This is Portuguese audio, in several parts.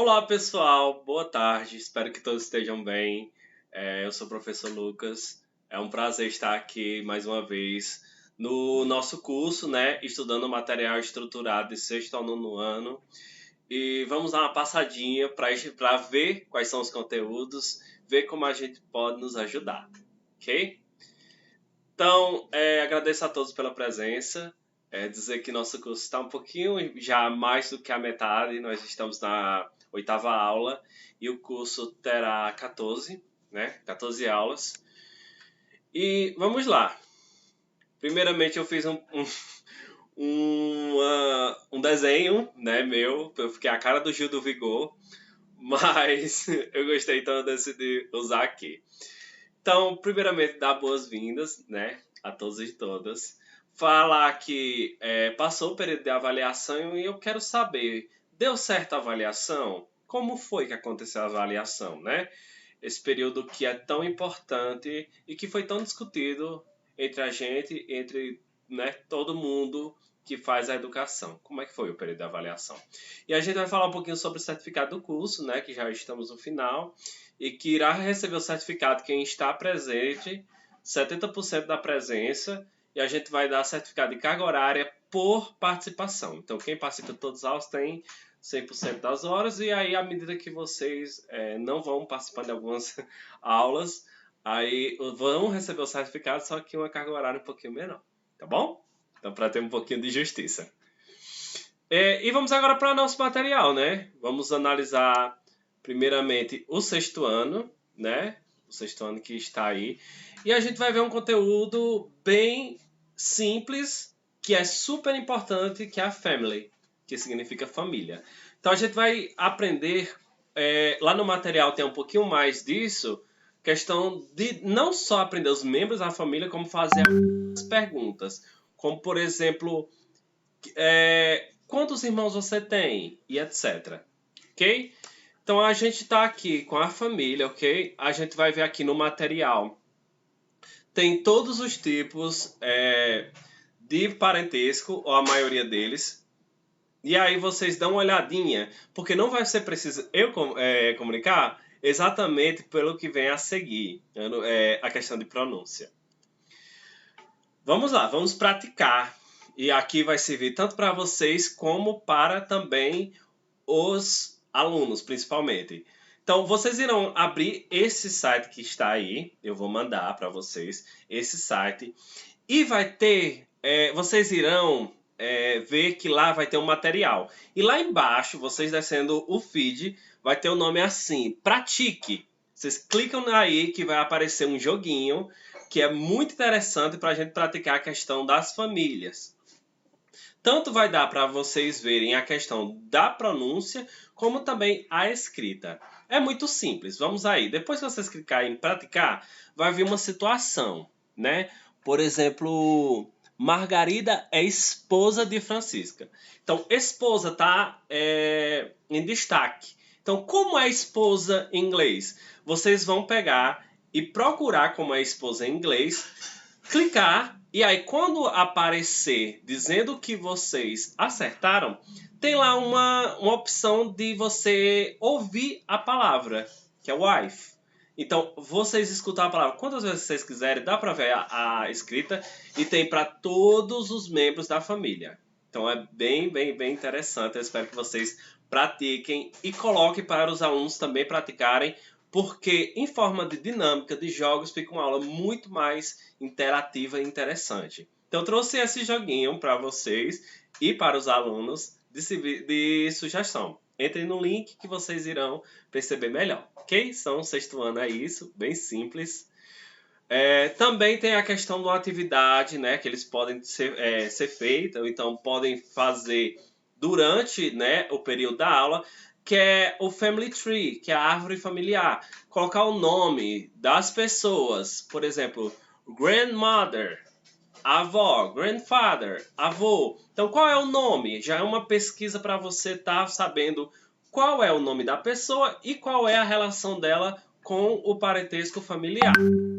Olá, pessoal. Boa tarde. Espero que todos estejam bem. Eu sou o professor Lucas. É um prazer estar aqui mais uma vez no nosso curso, né? Estudando material estruturado de sexto ao nono ano. E vamos dar uma passadinha para ver quais são os conteúdos, ver como a gente pode nos ajudar, ok? Então, agradeço a todos pela presença. Dizer que nosso curso está um pouquinho já mais do que a metade. Nós estamos na oitava aula e o curso terá 14, né? 14 aulas. E vamos lá. Primeiramente, eu fiz um desenho, né, meu. Eu fiquei a cara do Gil do Vigor, mas eu gostei, então eu decidi usar aqui. Então, primeiramente, dar boas-vindas, né, a todos e todas. Falar que passou o período de avaliação e eu quero saber, deu certo a avaliação? Como foi que aconteceu a avaliação, né? Esse período que é tão importante e que foi tão discutido entre a gente, entre, né, todo mundo que faz a educação. Como é que foi o período de avaliação? E a gente vai falar um pouquinho sobre o certificado do curso, né, que já estamos no final, e que irá receber o certificado quem está presente, 70% da presença, e a gente vai dar certificado de carga horária por participação. Então, quem participa de todas as aulas tem 100% das horas, e aí, à medida que vocês não vão participando de algumas aulas, aí vão receber o certificado, só que uma carga horária um pouquinho menor, tá bom? Então, para ter um pouquinho de justiça. E vamos agora para o nosso material, né? Vamos analisar, primeiramente, o sexto ano, né? O sexto ano que está aí. E a gente vai ver um conteúdo bem simples, que é super importante, que é a family, que significa família. Então a gente vai aprender, lá no material tem um pouquinho mais disso, questão de não só aprender os membros da família, como fazer as perguntas. Como, por exemplo, quantos irmãos você tem? E etc. Ok? Então a gente está aqui com a família, ok? A gente vai ver aqui no material. Tem todos os tipos de parentesco, ou a maioria deles. E aí vocês dão uma olhadinha, porque não vai ser preciso eu comunicar exatamente pelo que vem a seguir, a questão de pronúncia. Vamos lá, vamos praticar. E aqui vai servir tanto para vocês como para também os alunos, principalmente. Então, vocês irão abrir esse site que está aí. Eu vou mandar para vocês esse site. E vai ter, vocês irão ver que lá vai ter um material. E lá embaixo, vocês descendo o feed, vai ter o nome assim, Pratique. Vocês clicam aí que vai aparecer um joguinho que é muito interessante para a gente praticar a questão das famílias. Tanto vai dar para vocês verem a questão da pronúncia, como também a escrita. É muito simples, vamos aí. Depois que vocês clicarem em praticar, vai vir uma situação, né? Por exemplo, Margarida é esposa de Francisca. Então, esposa está em destaque. Então, como é esposa em inglês? Vocês vão pegar e procurar como é esposa em inglês, clicar e aí quando aparecer dizendo que vocês acertaram, tem lá uma opção de você ouvir a palavra, que é wife. Então, vocês escutam a palavra quantas vezes vocês quiserem, dá para ver a escrita e tem para todos os membros da família. Então, é bem, bem, bem interessante. Eu espero que vocês pratiquem e coloquem para os alunos também praticarem, porque em forma de dinâmica de jogos fica uma aula muito mais interativa e interessante. Então, eu trouxe esse joguinho para vocês e para os alunos de sugestão. Entrem no link que vocês irão perceber melhor, ok? São sexto ano, é isso, bem simples. Também tem a questão de uma atividade, né, que eles podem ser feita, ou então podem fazer durante, né, o período da aula, que é o Family Tree, que é a árvore familiar. Colocar o nome das pessoas, por exemplo, grandmother, avó, grandfather, avô. Então, qual é o nome? Já é uma pesquisa para você estar sabendo qual é o nome da pessoa e qual é a relação dela com o parentesco familiar.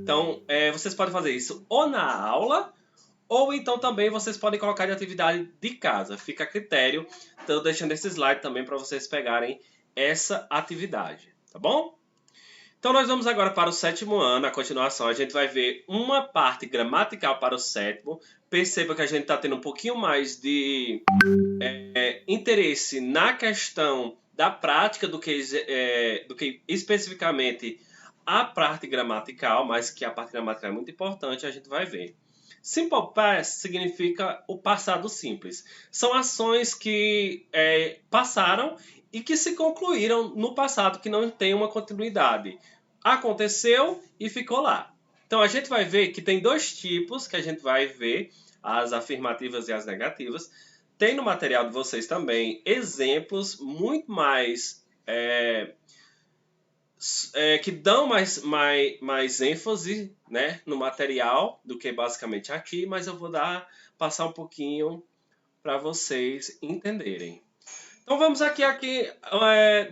Então, vocês podem fazer isso ou na aula, ou então também vocês podem colocar de atividade de casa. Fica a critério. Estou deixando esse slide também para vocês pegarem essa atividade, tá bom? Então nós vamos agora para o 7º ano, a continuação. A gente vai ver uma parte gramatical para o 7º. Perceba que a gente está tendo um pouquinho mais de interesse na questão da prática do que especificamente a parte gramatical, mas que a parte gramatical é muito importante, a gente vai ver. Simple past significa o passado simples. São ações que passaram e que se concluíram no passado, que não tem uma continuidade. Aconteceu e ficou lá. Então a gente vai ver que tem dois tipos que a gente vai ver, as afirmativas e as negativas. Tem no material de vocês também exemplos muito mais que dão mais ênfase, né, no material do que basicamente aqui, mas eu vou passar um pouquinho para vocês entenderem. Então vamos aqui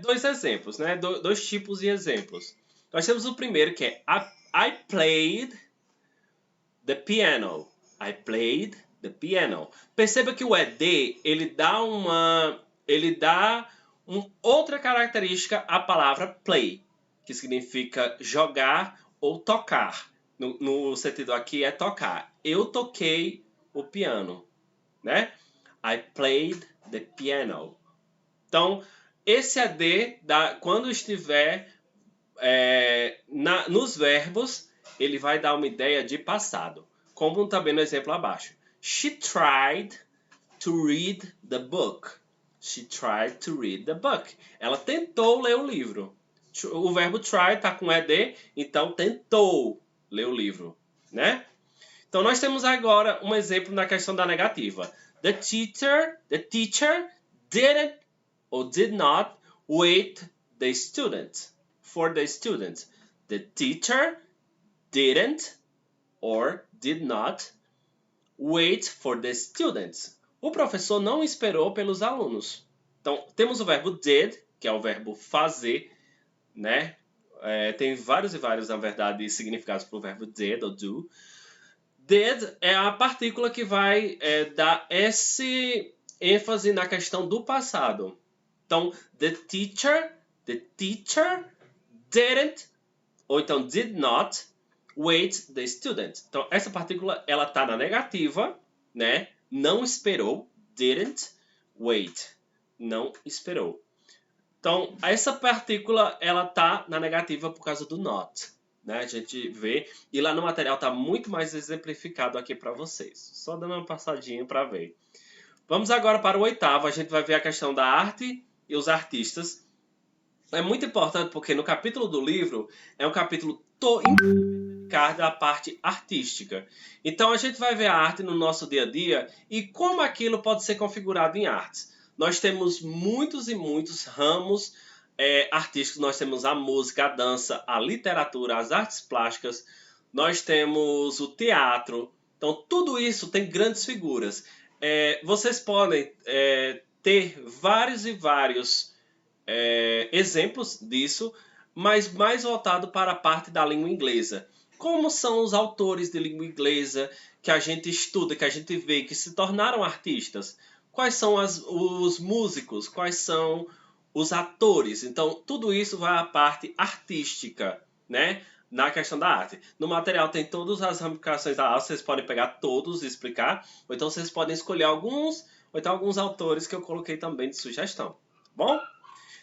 dois exemplos, né, dois tipos de exemplos. Nós temos o primeiro que é I played the piano. I played the piano. Perceba que o ED, ele dá outra característica à palavra play, que significa jogar ou tocar. No sentido aqui é tocar. Eu toquei o piano, né? I played the piano. Então, esse ED, quando estiver nos verbos, ele vai dar uma ideia de passado. Como também no exemplo abaixo. She tried to read the book. She tried to read the book. Ela tentou ler o livro. O verbo try está com ED, então tentou ler o livro, né? Então nós temos agora um exemplo na questão da negativa. The teacher didn't or did not wait for the student. The teacher didn't or did not wait for the students. O professor não esperou pelos alunos. Então, temos o verbo did, que é o verbo fazer, né? Tem vários e vários, na verdade, significados para o verbo did ou do. Did é a partícula que vai dar esse ênfase na questão do passado. Então, the teacher didn't, ou então did not, wait the student. Então, essa partícula, ela está na negativa, né? Não esperou, didn't wait, não esperou. Então, essa partícula, ela tá na negativa por causa do not, né? A gente vê, e lá no material tá muito mais exemplificado aqui para vocês. Só dando uma passadinha para ver. Vamos agora para o 8º, a gente vai ver a questão da arte e os artistas. É muito importante porque no capítulo do livro, é um capítulo da parte artística. Então, a gente vai ver a arte no nosso dia a dia e como aquilo pode ser configurado em artes. Nós temos muitos e muitos ramos artísticos. Nós temos a música, a dança, a literatura, as artes plásticas. Nós temos o teatro. Então, tudo isso tem grandes figuras. Vocês podem ter vários e vários exemplos disso, mas mais voltado para a parte da língua inglesa. Como são os autores de língua inglesa que a gente estuda, que a gente vê, que se tornaram artistas? Quais são os músicos? Quais são os atores? Então, tudo isso vai à parte artística, né? Na questão da arte. No material tem todas as ramificações da arte, vocês podem pegar todos e explicar, ou então vocês podem escolher alguns, ou então alguns autores que eu coloquei também de sugestão, tá bom?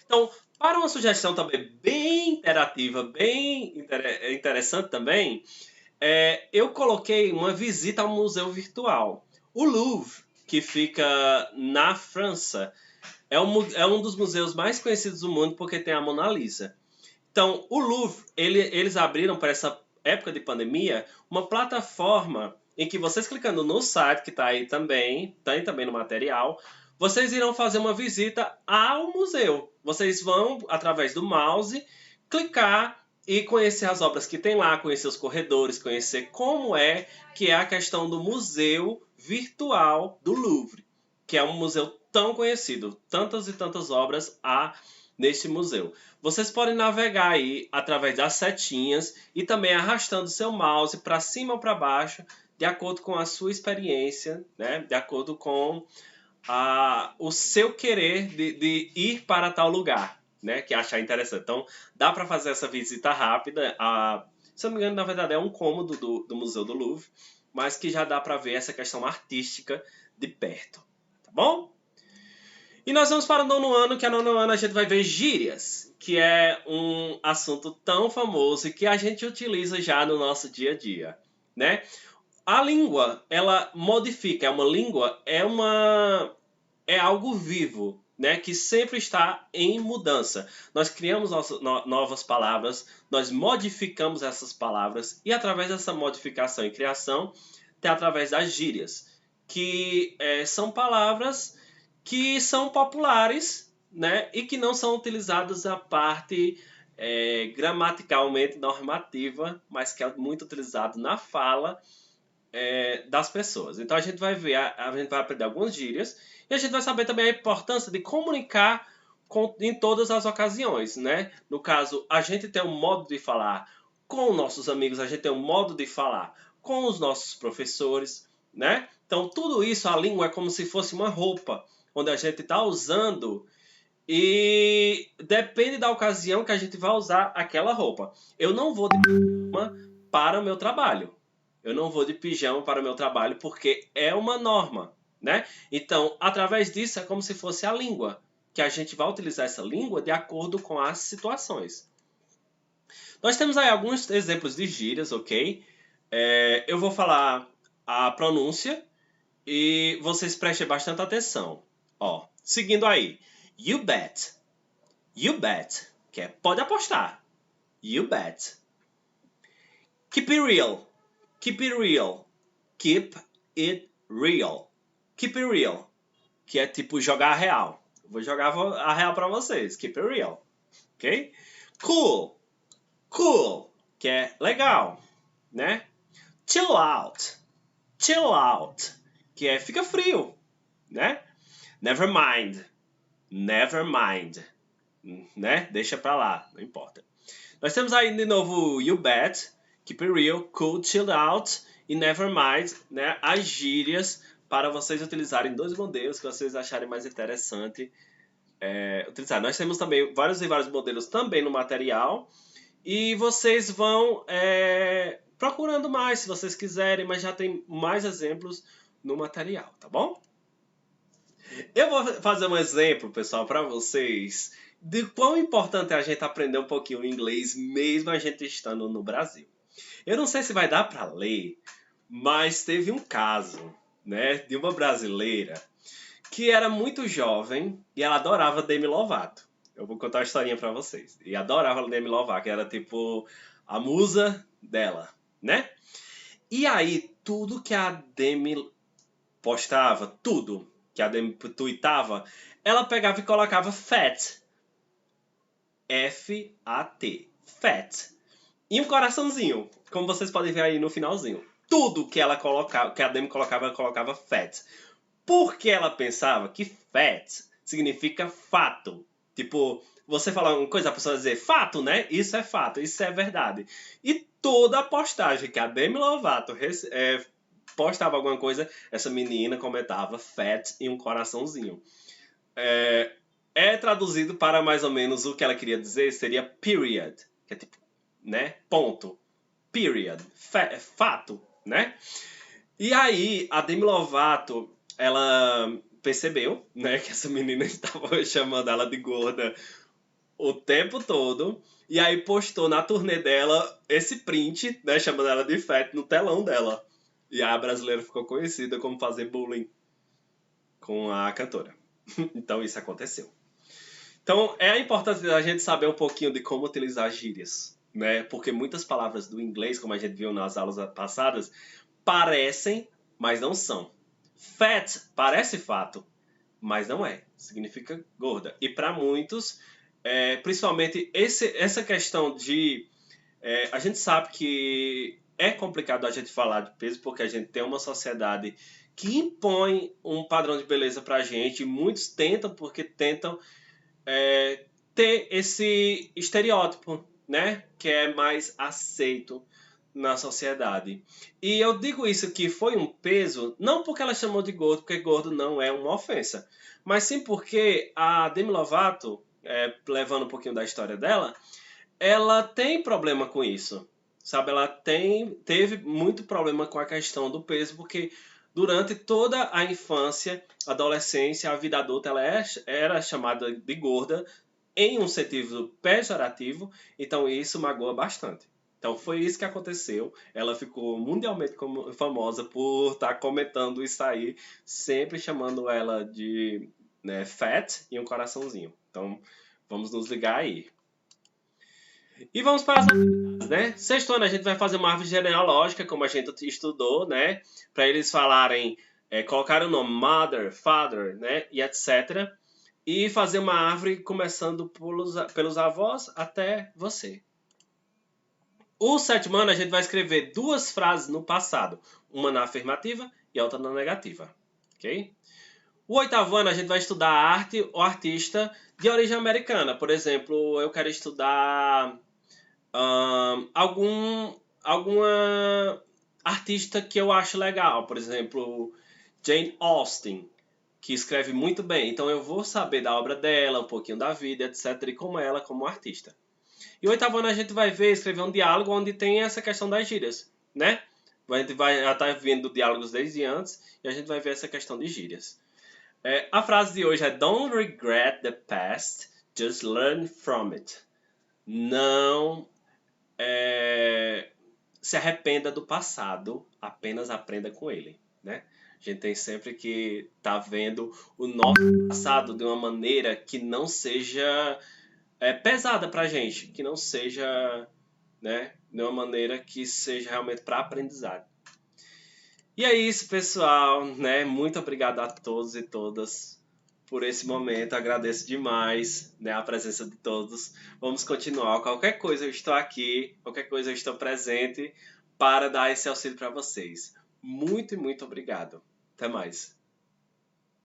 Então, para uma sugestão também bem interativa, bem interessante também, eu coloquei uma visita ao museu virtual. O Louvre, que fica na França, é um dos museus mais conhecidos do mundo porque tem a Mona Lisa. Então, o Louvre, eles abriram para essa época de pandemia uma plataforma em que vocês clicando no site, que está aí também, tem também no material, vocês irão fazer uma visita ao museu. Vocês vão, através do mouse, clicar e conhecer as obras que tem lá, conhecer os corredores, conhecer como que é a questão do museu virtual do Louvre, que é um museu tão conhecido, tantas e tantas obras há neste museu. Vocês podem navegar aí através das setinhas e também arrastando seu mouse para cima ou para baixo, de acordo com a sua experiência, né? De acordo com o seu querer de ir para tal lugar. né, que achar interessante. Então, dá para fazer essa visita rápida. Se eu não me engano, na verdade, é um cômodo do Museu do Louvre, mas que já dá para ver essa questão artística de perto. Tá bom? E nós vamos para o nono ano, que a nono ano a gente vai ver gírias, que é um assunto tão famoso e que a gente utiliza já no nosso dia a dia, né? A língua, ela modifica, é algo vivo, né, que sempre está em mudança. Nós criamos novas palavras, nós modificamos essas palavras e através dessa modificação e criação, tem através das gírias, que são palavras que são populares, né, e que não são utilizadas a parte gramaticalmente normativa, mas que é muito utilizado na fala das pessoas. Então a gente vai ver, a gente vai aprender algumas gírias e a gente vai saber também a importância de comunicar em todas as ocasiões, né? No caso, a gente tem um modo de falar com nossos amigos, a gente tem um modo de falar com os nossos professores, né? Então tudo isso, a língua é como se fosse uma roupa, onde a gente está usando e depende da ocasião que a gente vai usar aquela roupa. Eu não vou de pijama para o meu trabalho. Eu não vou de pijama para o meu trabalho porque é uma norma, né? Então, através disso, é como se fosse a língua, que a gente vai utilizar essa língua de acordo com as situações. Nós temos aí alguns exemplos de gírias, ok? Eu vou falar a pronúncia e vocês prestem bastante atenção. Ó, seguindo aí. You bet. You bet. Que é pode apostar. You bet. Keep it real. Keep it real. Keep it real. Keep it real. Que é tipo jogar a real. Vou jogar a real pra vocês. Keep it real. Ok? Cool. Cool. Que é legal. Né? Chill out. Chill out. Que é fica frio. Né? Never mind. Never mind. Né? Deixa pra lá. Não importa. Nós temos aí de novo You bet. Keep it real, cool, chill out e never mind, né? As gírias para vocês utilizarem dois modelos que vocês acharem mais interessante utilizar. Nós temos também vários e vários modelos também no material e vocês vão procurando mais se vocês quiserem, mas já tem mais exemplos no material, tá bom? Eu vou fazer um exemplo, pessoal, para vocês de quão importante é a gente aprender um pouquinho inglês mesmo a gente estando no Brasil. Eu não sei se vai dar para ler, mas teve um caso, né, de uma brasileira que era muito jovem e ela adorava Demi Lovato. Eu vou contar a historinha para vocês. E adorava Demi Lovato, que era tipo a musa dela, né? E aí, tudo que a Demi postava, tudo que a Demi tweetava, ela pegava e colocava fat. F-A-T. Fat. E um coraçãozinho, como vocês podem ver aí no finalzinho. Tudo que ela colocava, que a Demi colocava, ela colocava fat. Porque ela pensava que fat significa fato. Tipo, você falar uma coisa, a pessoa dizer fato, né? Isso é fato, isso é verdade. E toda a postagem que a Demi Lovato postava alguma coisa, essa menina comentava fat e um coraçãozinho. Traduzido para mais ou menos o que ela queria dizer, seria period. Que é tipo, né? Ponto. Period. Fato, né? E aí, a Demi Lovato, ela percebeu, né, que essa menina estava chamando ela de gorda o tempo todo. E aí postou na turnê dela esse print, né, chamando ela de fat no telão dela. E a brasileira ficou conhecida como fazer bullying com a cantora. Então isso aconteceu. Então é importante a gente saber um pouquinho de como utilizar gírias, né? Porque muitas palavras do inglês, como a gente viu nas aulas passadas, parecem, mas não são. Fat parece fato, mas não é. Significa gorda. E para muitos, principalmente essa questão de... a gente sabe que é complicado a gente falar de peso porque a gente tem uma sociedade que impõe um padrão de beleza pra gente. Muitos tentam porque tentam ter esse estereótipo, né? Que é mais aceito na sociedade. E eu digo isso que foi um peso, não porque ela chamou de gordo, porque gordo não é uma ofensa, mas sim porque a Demi Lovato, levando um pouquinho da história dela, ela tem problema com isso, sabe? Ela teve muito problema com a questão do peso, porque durante toda a infância, adolescência, a vida adulta, ela era chamada de gorda em um sentido pejorativo, então isso magoa bastante. Então foi isso que aconteceu. Ela ficou mundialmente famosa por estar comentando isso aí, sempre chamando ela de, né, fat e um coraçãozinho. Então vamos nos ligar aí. E vamos para as atividades, né? Sexto ano a gente vai fazer uma árvore genealógica, como a gente estudou, né? Para eles falarem, colocar o nome mother, father, né? E etc. E fazer uma árvore começando pelos avós até você. O sétimo ano a gente vai escrever 2 frases no passado, uma na afirmativa e a outra na negativa, ok? O oitavo ano a gente vai estudar arte ou artista de origem americana. Por exemplo, eu quero estudar alguma artista que eu acho legal. Por exemplo, Jane Austen, que escreve muito bem. Então eu vou saber da obra dela, um pouquinho da vida, etc. E como ela como artista. E o oitavo ano a gente vai ver, escrever um diálogo onde tem essa questão das gírias, né? A gente vai estar vendo diálogos desde antes e a gente vai ver essa questão de gírias. A frase de hoje é Don't regret the past, just learn from it. Não se arrependa do passado, apenas aprenda com ele, né? A gente tem sempre que estar vendo o nosso passado de uma maneira que não seja pesada pra gente, que não seja, né, de uma maneira que seja realmente para aprendizado. E é isso, pessoal, né? Muito obrigado a todos e todas por esse momento. Agradeço demais, né, a presença de todos. Vamos continuar. Qualquer coisa eu estou aqui, qualquer coisa eu estou presente para dar esse auxílio para vocês. Muito e muito obrigado. Até mais.